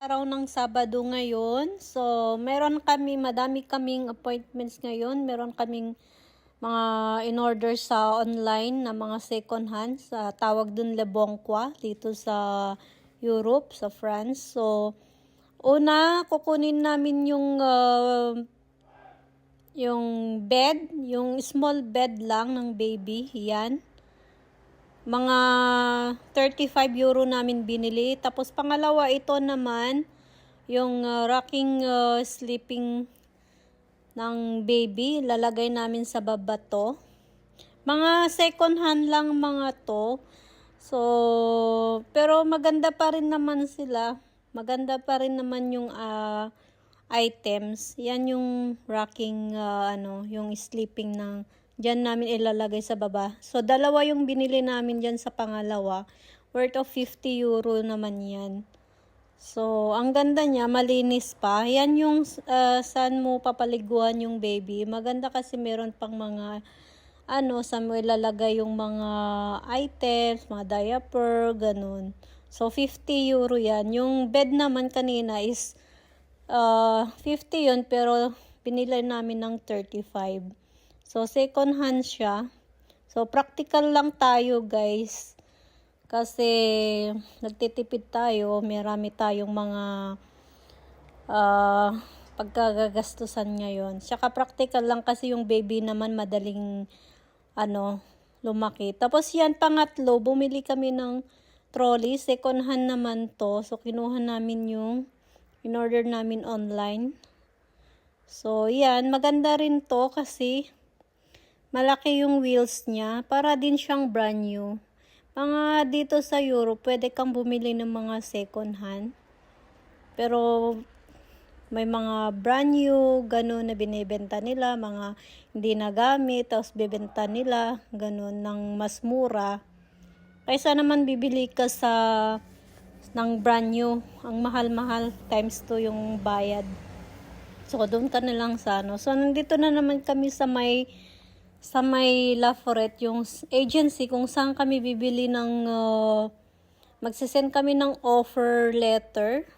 Araw ng Sabado ngayon. So, madami kaming appointments ngayon. Meron kaming mga in-order sa online na mga second hand. Tawag dun Leboncois dito sa Europe, sa France. So, una, kukunin namin yung bed, yung small bed lang ng baby. Yan. Mga 35 euro namin binili. Tapos pangalawa, ito naman, yung rocking sleeping ng baby. Lalagay namin sa baba to. Mga second hand lang mga to. So, pero maganda pa rin naman sila. Maganda pa rin naman yung items. Yan yung rocking, yung sleeping ng diyan namin ilalagay sa baba. So, dalawa yung binili namin diyan sa pangalawa. Worth of 50 euro naman yan. So, ang ganda niya, malinis pa. Yan yung saan mo papaliguan yung baby. Maganda kasi meron pang mga saan mo ilalagay yung mga items, mga diaper, ganun. So, 50 euro yan. Yung bed naman kanina is 50 yun, pero binili namin ng 35. So, second hand siya. So, practical lang tayo, guys. Kasi, nagtitipid tayo. Marami tayong mga pagkagagastusan ngayon. Tsaka, practical lang kasi yung baby naman madaling, lumaki. Tapos, yan, pangatlo, bumili kami ng trolley. Second hand naman to. So, kinuha namin yung in-order namin online. So, yan. Maganda rin to kasi malaki yung wheels niya. Para din siyang brand new. Mga dito sa Europe, pwede kang bumili ng mga second hand. Pero may mga brand new, ganun na binibenta nila. Mga hindi nagamit, tapos bibenta nila. Ganun, ng mas mura. Kaysa naman bibili ka ng brand new. Ang mahal-mahal, times 2 yung bayad. So, doon ka na lang sa So, nandito na naman kami sa may La Forêt, yung agency kung saan kami bibili ng magsisend kami ng offer letter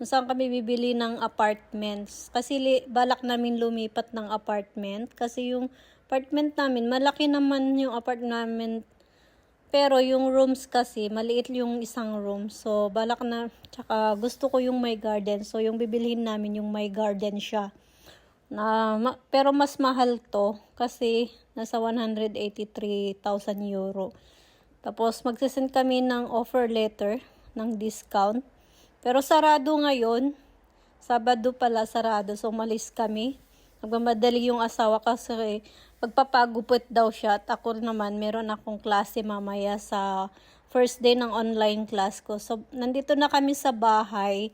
kung saan kami bibili ng apartments. Kasi balak namin lumipat ng apartment kasi yung apartment namin, malaki naman yung apartment, pero yung rooms kasi, maliit yung isang room. So, tsaka gusto ko yung may garden. So, yung bibilhin namin yung may garden siya. Pero mas mahal to kasi nasa 183,000 euro. Tapos, magsisend kami ng offer letter ng discount. Pero sarado ngayon. Sabado pala sarado. So, umalis kami. Nagmamadali yung asawa kasi magpapagupit daw siya. At ako naman, meron akong klase mamaya sa first day ng online class ko. So, nandito na kami sa bahay.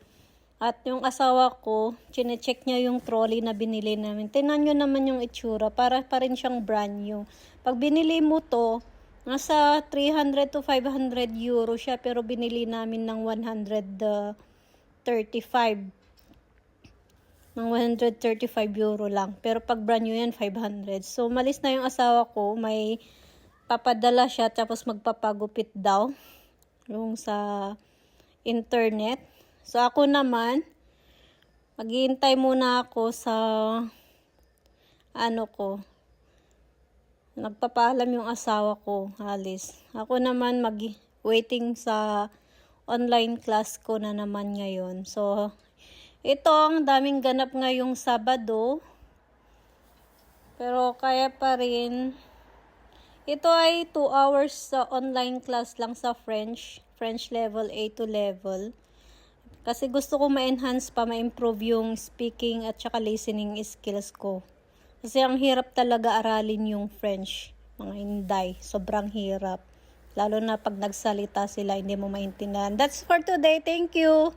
At yung asawa ko, chinecheck niya yung trolley na binili namin. Tingnan nyo naman yung itsura. Para pa rin siyang brand new. Pag binili mo to, nasa 300 to 500 euro siya. Pero binili namin ng 135. Ng 135 euro lang. Pero pag brand new yan, 500. So, malis na yung asawa ko. May papadala siya. Tapos magpapagupit daw. Yung sa internet. So, ako naman, maghihintay muna ako sa, nagpapaalam yung asawa ko, alis. Ako naman, waiting sa online class ko na naman ngayon. So, ito ang daming ganap ngayong Sabado. Pero, kaya pa rin. Ito ay 2 hours sa online class lang sa French level A2 level. Kasi gusto ko ma-enhance pa, ma-improve yung speaking at saka listening skills ko. Kasi ang hirap talaga aralin yung French, mga Inday. Sobrang hirap. Lalo na pag nagsalita sila, hindi mo maintindihan. That's for today. Thank you!